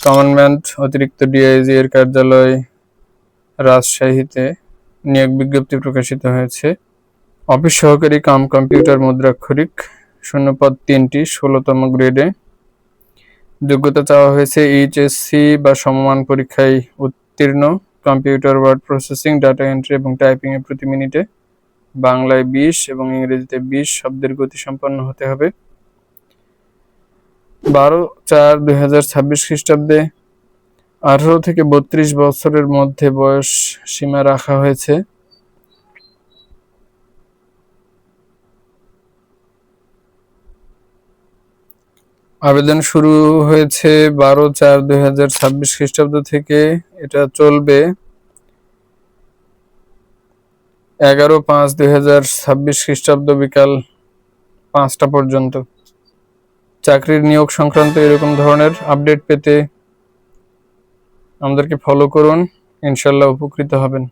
Commonwealth অতিরিক্ত DIG এর কার্যালয় রাজশাহীতে নিয়োগ বিজ্ঞপ্তি প্রকাশিত হয়েছে। অফিস সহকারী কাম কম্পিউটার মুদ্রাক্ষরিক, শূন্যপদ 3টি, 16তম গ্রেডে। যোগ্যতা চাওয়া হয়েছে এইচএসসি বা সমমান পরীক্ষায় উত্তীর্ণ, computer word processing, data entry এবং টাইপিং এ প্রতি মিনিটে বাংলায় 20 এবং ইংরেজিতে 20 শব্দের গতি সম্পন্ন হতে হবে। 12/4/2026 খ্রিস্টাব্দে 18 থেকে 32 বছরের মধ্যে বয়স সীমা রাখা হয়েছে। আবেদন শুরু হয়েছে 12/4/2026 খ্রিস্টাব্দ থেকে, এটা চলবে 11/5/2026 খ্রিস্টাব্দ বিকাল 5টা পর্যন্ত। চাকরির নিয়োগ সংক্রান্ত এরকম ধরনের আপডেট পেতে আমাদেরকে ফলো করুন, ইনশাল্লাহ উপকৃত হবেন।